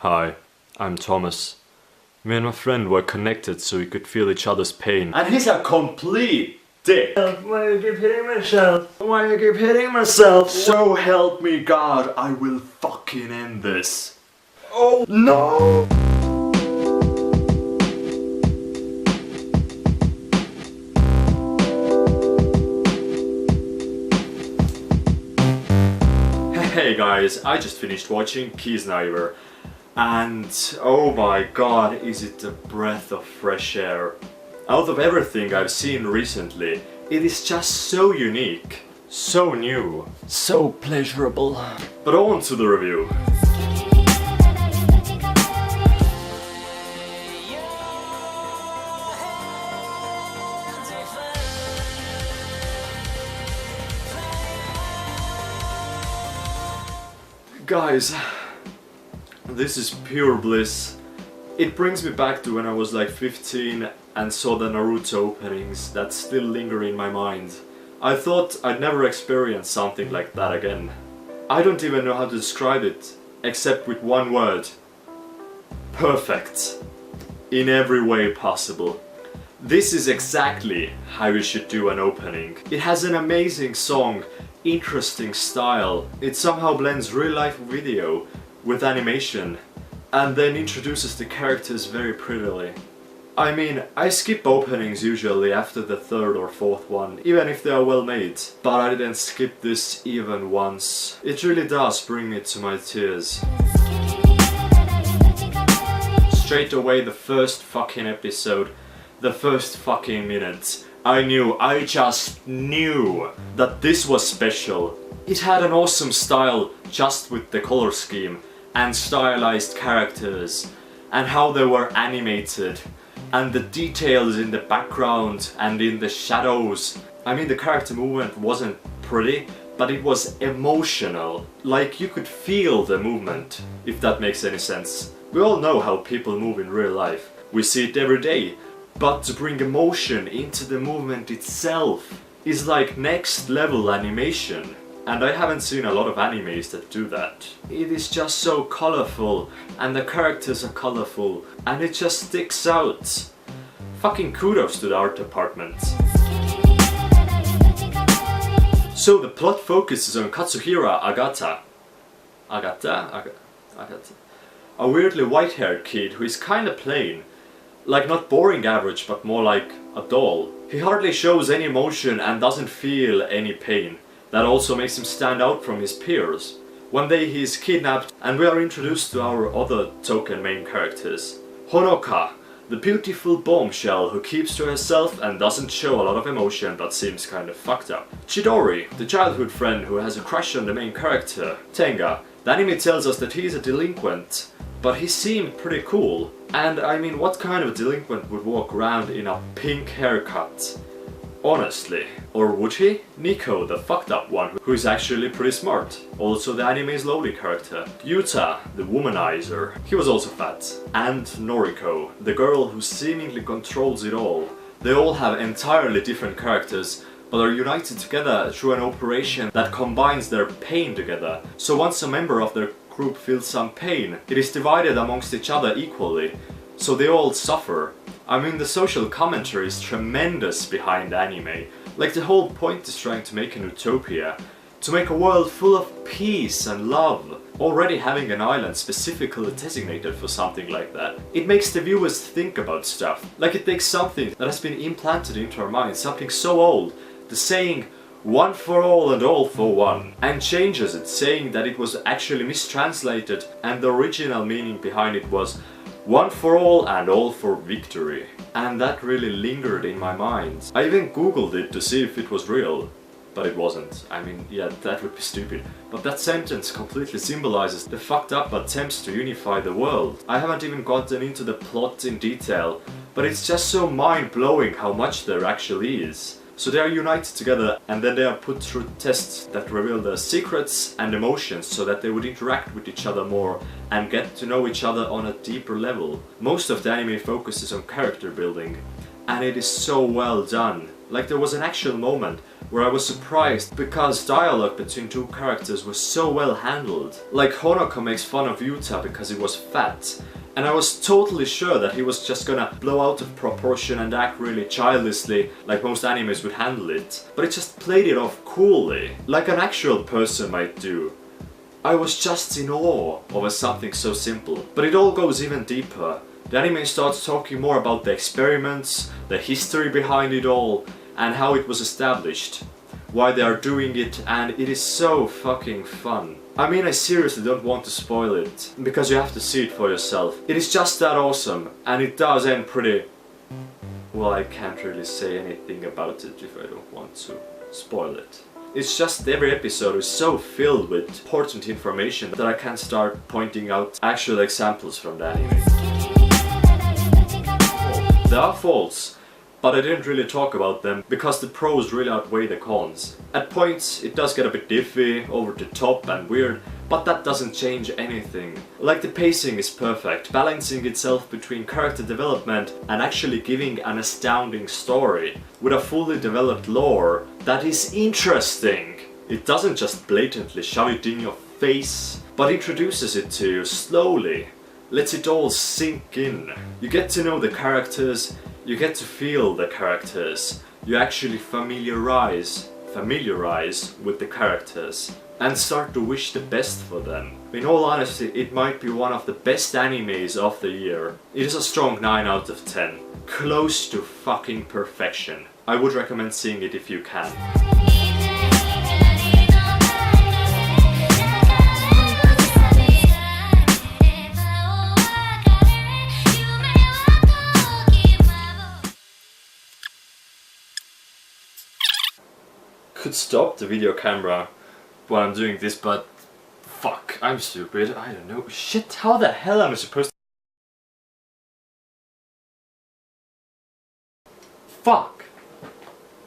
Hi, I'm Thomas. Me and my friend were connected so we could feel each other's pain. And he's a complete dick. Why you keep hitting myself? Why you keep hitting myself? So help me God, I will fucking end this. Oh no! Hey guys, I just finished watching Kiznaiver. And oh my god, is it a breath of fresh air. Out of everything I've seen recently, it is just so unique, so new, So pleasurable. But on to the review. Guys, this is pure bliss. It brings me back to when I was like 15 and saw the Naruto openings that still linger in my mind. I thought I'd never experience something like that again. I don't even know how to describe it, except with one word. Perfect. In every way possible. This is exactly how you should do an opening. It has an amazing song, interesting style. It somehow blends real life video with animation and then introduces the characters very prettily. I mean, I skip openings usually after the third or fourth one, even if they are well made, but I didn't skip this even once. It really does bring me to my tears. Straight away the first fucking episode, the first fucking minute, I just knew that this was special. It had an awesome style just with the color scheme and stylized characters and how they were animated and the details in the background and in the shadows. I mean, the character movement wasn't pretty, but it was emotional. Like you could feel the movement, if that makes any sense. We all know how people move in real life. We see it every day. But to bring emotion into the movement itself is like next level animation. And I haven't seen a lot of animes that do that. It is just so colorful and the characters are colorful and it just sticks out. Fucking kudos to the art department. So the plot focuses on Katsuhira Agata. Agata? A weirdly white-haired kid who is kinda plain. Like not boring average, but more like a doll. He hardly shows any emotion and doesn't feel any pain. That also makes him stand out from his peers. One day he is kidnapped and we are introduced to our other token main characters. Honoka, the beautiful bombshell who keeps to herself and doesn't show a lot of emotion but seems kind of fucked up. Chidori, the childhood friend who has a crush on the main character. Tenga, the anime tells us that he is a delinquent, but he seemed pretty cool. And I mean, what kind of delinquent would walk around in a pink haircut? Honestly. Or would he? Nico, the fucked up one, who is actually pretty smart. Also the anime's lowly character. Yuta, the womanizer. He was also fat. And Noriko, the girl who seemingly controls it all. They all have entirely different characters, but are united together through an operation that combines their pain together. So once a member of their group feels some pain, it is divided amongst each other equally, so they all suffer. I mean, the social commentary is tremendous behind anime. Like the whole point is trying to make an utopia, to make a world full of peace and love. Already having an island specifically designated for something like that, it makes the viewers think about stuff. Like it takes something that has been implanted into our minds, something so old, the saying one for all and all for one, and changes it, saying that it was actually mistranslated and the original meaning behind it was one for all and all for victory. And that really lingered in my mind. I even googled it to see if it was real, but it wasn't. I mean, yeah, that would be stupid. But that sentence completely symbolizes the fucked up attempts to unify the world. I haven't even gotten into the plot in detail, but it's just so mind-blowing how much there actually is. So they are united together and then they are put through tests that reveal their secrets and emotions so that they would interact with each other more and get to know each other on a deeper level. Most of the anime focuses on character building and it is so well done. Like there was an actual moment where I was surprised because dialogue between two characters was so well handled. Like Honoka makes fun of Yuta because he was fat, and I was totally sure that he was just gonna blow out of proportion and act really childishly like most animes would handle it. But it just played it off coolly, like an actual person might do. I was just in awe over something so simple. But it all goes even deeper. The anime starts talking more about the experiments, the history behind it all, and how it was established, why they are doing it, and it is so fucking fun. I mean, I seriously don't want to spoil it, because you have to see it for yourself. It is just that awesome, and it does end pretty... Well, I can't really say anything about it if I don't want to spoil it. It's just every episode is so filled with important information that I can't start pointing out actual examples from the anime. There are faults, but I didn't really talk about them because the pros really outweigh the cons. At points it does get a bit diffy, over the top and weird, but that doesn't change anything. Like the pacing is perfect, balancing itself between character development and actually giving an astounding story with a fully developed lore that is interesting. It doesn't just blatantly shove it in your face, but introduces it to you slowly. Lets it all sink in. You get to know the characters, you get to feel the characters, you actually familiarize with the characters and start to wish the best for them. In all honesty, it might be one of the best animes of the year. It is a strong 9 out of 10. Close to fucking perfection. I would recommend seeing it if you can. Could stop the video camera while I'm doing this, but fuck, I'm stupid, I don't know. Shit, how the hell am I supposed to... Fuck!